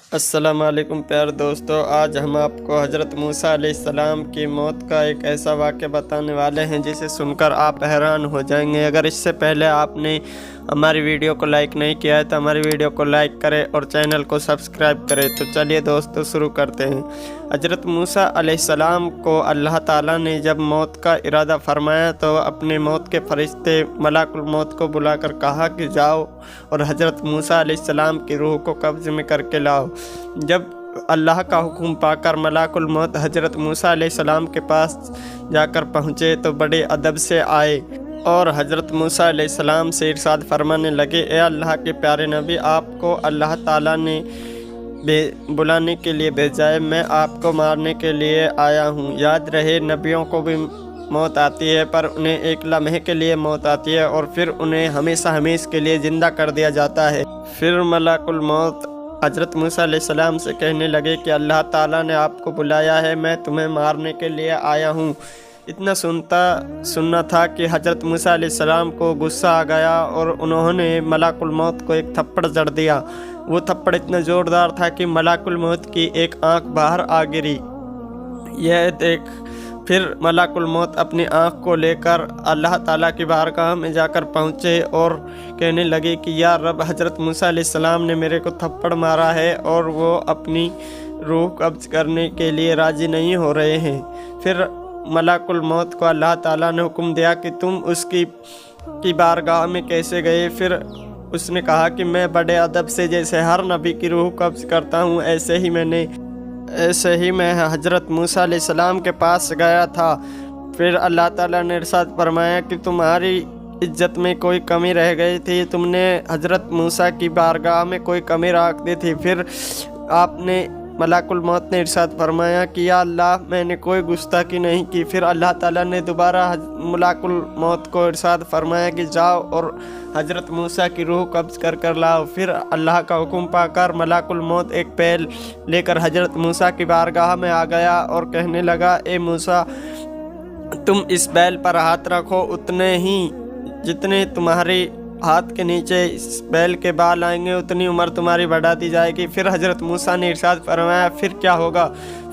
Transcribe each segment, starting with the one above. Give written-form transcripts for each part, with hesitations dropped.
अस्सलाम वालेकुम प्यारे दोस्तों, आज हम आपको हज़रत मूसा अलैहिस्सलाम की मौत का एक ऐसा वाक़या बताने वाले हैं जिसे सुनकर आप हैरान हो जाएंगे। अगर इससे पहले आपने हमारी वीडियो को लाइक नहीं किया है तो हमारी वीडियो को लाइक करें और चैनल को सब्सक्राइब करें। तो चलिए दोस्तों शुरू करते हैं। हज़रत मूसा अलैहिस्सलाम को अल्लाह ताला ने जब मौत का इरादा फरमाया तो अपने मौत के फरिश्ते मलाकुल मौत को बुलाकर कहा कि जाओ और हज़रत मूसा अलैहिस्सलाम की रूह को कब्ज़े में करके लाओ। जब अल्लाह का हुक्म पाकर मलाकुल मौत हज़रत मूसा अलैहिस्सलाम के पास जाकर पहुँचे तो बड़े अदब से आए और हज़रत मूसा अलैहिस्सलाम से इरशाद फरमाने लगे, ए अल्लाह के प्यारे नबी, आपको अल्लाह ताला ने बुलाने के लिए भेजा है, मैं आपको मारने के लिए आया हूँ। याद रहे, नबियों को भी मौत आती है पर उन्हें एक लम्हे के लिए मौत आती है और फिर उन्हें हमेशा के लिए ज़िंदा कर दिया जाता है। फिर मलाकुल मौत हज़रत मूसा अलैहिस्सलाम से कहने लगे कि अल्लाह ताला ने आपको बुलाया है, मैं तुम्हें मारने के लिए आया हूँ। इतना सुनना था कि हज़रत मूसा अलैहिस्सलाम को गुस्सा आ गया और उन्होंने मलाकुल मौत को एक थप्पड़ जड़ दिया। वो थप्पड़ इतना ज़ोरदार था कि मलाकुल मौत की एक आंख बाहर आ गिरी। यह देख फिर मलाकुल मौत अपनी आंख को लेकर अल्लाह ताला की बारगाह में जाकर पहुँचे और कहने लगे कि या रब, हज़रत मूसा अलैहिस्सलाम ने मेरे को थप्पड़ मारा है और वो अपनी रूह कब्ज़ करने के लिए राज़ी नहीं हो रहे हैं। फिर मलाकुल मौत को अल्लाह ताला ने हुक्म दिया कि तुम उसकी बारगाह में कैसे गए। फिर उसने कहा कि मैं बड़े अदब से, जैसे हर नबी की रूह कब्ज़ करता हूँ, ऐसे ही मैं हज़रत मूसा अलैहिस्सलाम के पास गया था। फिर अल्लाह ताला ने इरशाद फरमाया कि तुम्हारी इज्जत में कोई कमी रह गई थी, तुमने हज़रत मूसा की बारगाह में कोई कमी रख दी थी। फिर आपने मलाकुल मौत ने इरशाद फरमाया कि या अल्लाह, मैंने कोई गुस्ताखी नहीं की। फिर अल्लाह ताला ने दोबारा मलाकुल मौत को इरशाद फरमाया कि जाओ और हज़रत मूसा की रूह कब्ज़ कर लाओ। फिर अल्लाह का हुक्म पाकर मलाकुल मौत एक पैल लेकर हज़रत मूसा की बारगाह में आ गया और कहने लगा, ए मूसा, तुम इस बैल पर हाथ रखो, उतने ही जितने तुम्हारे हाथ के नीचे इस बैल के बाल आएंगे उतनी उम्र तुम्हारी बढ़ा दी जाएगी। फिर हज़रत मूसा ने इरशाद फरमाया, फिर क्या होगा?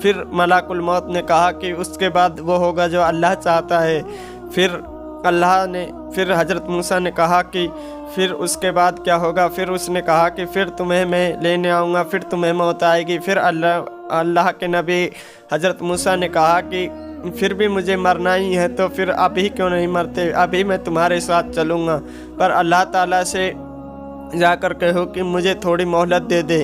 फिर मलाकुल मौत ने कहा कि उसके बाद वो होगा जो अल्लाह चाहता है। फिर हज़रत मूसा ने कहा कि फिर उसके बाद क्या होगा? फिर उसने कहा कि फिर तुम्हें मैं लेने आऊँगा, फिर तुम्हें मौत आएगी। फिर अल्लाह के नबी हज़रत मूसा ने कहा कि फिर भी मुझे मरना ही है, तो फिर अभी क्यों नहीं मरते? अभी मैं तुम्हारे साथ चलूँगा, पर अल्लाह ताला से जाकर कहो कि मुझे थोड़ी मोहलत दे दे।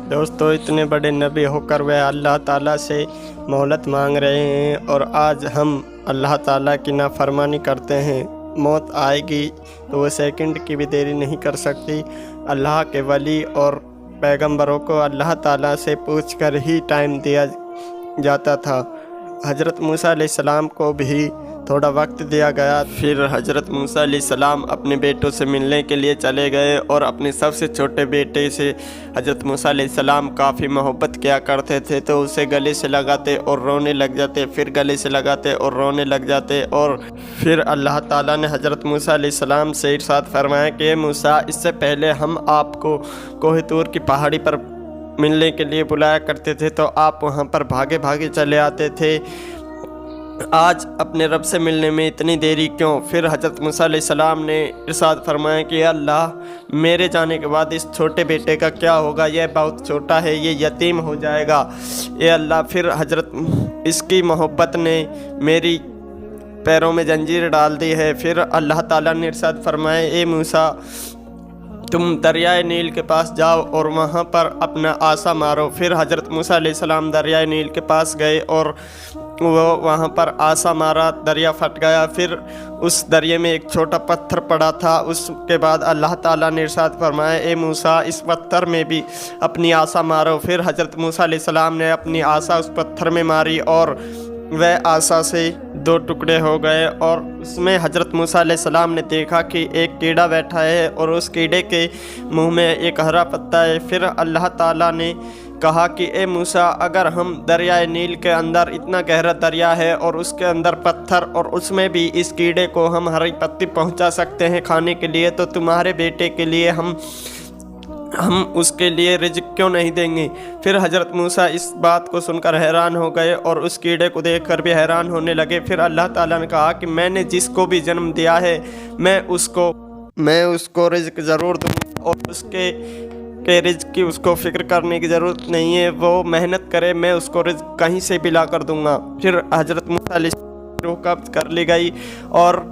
दोस्तों, इतने बड़े नबी होकर वह अल्लाह ताला से मोहलत मांग रहे हैं और आज हम अल्लाह ताला की नाफरमानी करते हैं। मौत आएगी तो वो सेकंड की भी देरी नहीं कर सकती। अल्लाह के वली और पैगंबरों को अल्लाह ताला से पूछकर ही टाइम दिया जाता था। हज़रत मूसा अलैहिस्सलाम को भी थोड़ा वक्त दिया गया। फिर हज़रत मूसा अलैहिस्सलाम अपने बेटों से मिलने के लिए चले गए और अपने सबसे छोटे बेटे से हज़रत मूसा अलैहिस्सलाम काफ़ी मोहब्बत किया करते थे, तो उसे गले से लगाते और रोने लग जाते, फिर गले से लगाते और रोने लग जाते। और फिर अल्लाह ताला ने हज़रत मूसा अलैहिस्सलाम से इरशाद फरमाया कि मूसा, इससे पहले हम आपको कोह तूर की पहाड़ी पर मिलने के लिए बुलाया करते थे तो आप वहाँ पर भागे भागे चले आते थे, आज अपने रब से मिलने में इतनी देरी क्यों? फिर हज़रत मूसा अलैहिस्सलाम ने इरशाद फरमाया कि अल्लाह, मेरे जाने के बाद इस छोटे बेटे का क्या होगा? यह बहुत छोटा है, ये यतीम हो जाएगा। ये अल्लाह, फिर हज़रत इसकी मोहब्बत ने मेरी पैरों में जंजीर डाल दी है। फिर अल्लाह ताला ने इरशाद फरमाया, ए मूसा, तुम दरियाए नील के पास जाओ और वहाँ पर अपना आसा मारो। फिर हज़रत मूसा अलैहिस्सलाम दरियाए नील के पास गए और वो वहाँ पर आसा मारा, दरिया फट गया। फिर उस दरिया में एक छोटा पत्थर पड़ा था। उसके बाद अल्लाह ताला ने इरशाद फरमाया, ए मूसा, इस पत्थर में भी अपनी आसा मारो। फिर हज़रत मूसा अलैहिस्सलाम ने अपनी आसा उस पत्थर में मारी और वह आसा से दो टुकड़े हो गए और उसमें हज़रत मूसा अलैहिस्सलाम ने देखा कि एक कीड़ा बैठा है और उस कीड़े के मुंह में एक हरा पत्ता है। फिर अल्लाह ताला ने कहा कि ए मूसा, अगर हम दरियाए नील के अंदर, इतना गहरा दरिया है और उसके अंदर पत्थर और उसमें भी इस कीड़े को हम हरी पत्ती पहुंचा सकते हैं खाने के लिए, तो तुम्हारे बेटे के लिए हम हम उसके लिए रिज़्क क्यों नहीं देंगे। फिर हज़रत मूसा इस बात को सुनकर हैरान हो गए और उस कीड़े को देखकर भी हैरान होने लगे। फिर अल्लाह ताला ने कहा कि मैंने जिसको भी जन्म दिया है मैं उसको रिज़्क ज़रूर दूँ और उसके रिज़्क की उसको फ़िक्र करने की ज़रूरत नहीं है, वो मेहनत करे, मैं उसको रिज़्क कहीं से भी ला कर दूँगा। फिर हज़रत मूसा अलैहिस्सलाम की रूह कब्ज़ कर ली गई। और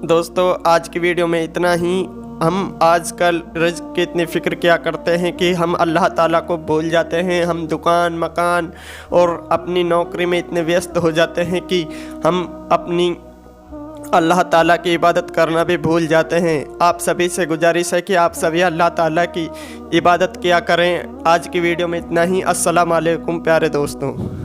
दोस्तों आज की वीडियो में इतना ही। हम आजकल रिज़्क की इतनी फ़िक्र क्या करते हैं कि हम अल्लाह ताला को भूल जाते हैं। हम दुकान मकान और अपनी नौकरी में इतने व्यस्त हो जाते हैं कि हम अपनी अल्लाह ताला की इबादत करना भी भूल जाते हैं। आप सभी से गुजारिश है कि आप सभी अल्लाह ताला की इबादत किया करें। आज की वीडियो में इतना ही। अस्सलाम वालेकुम प्यारे दोस्तों।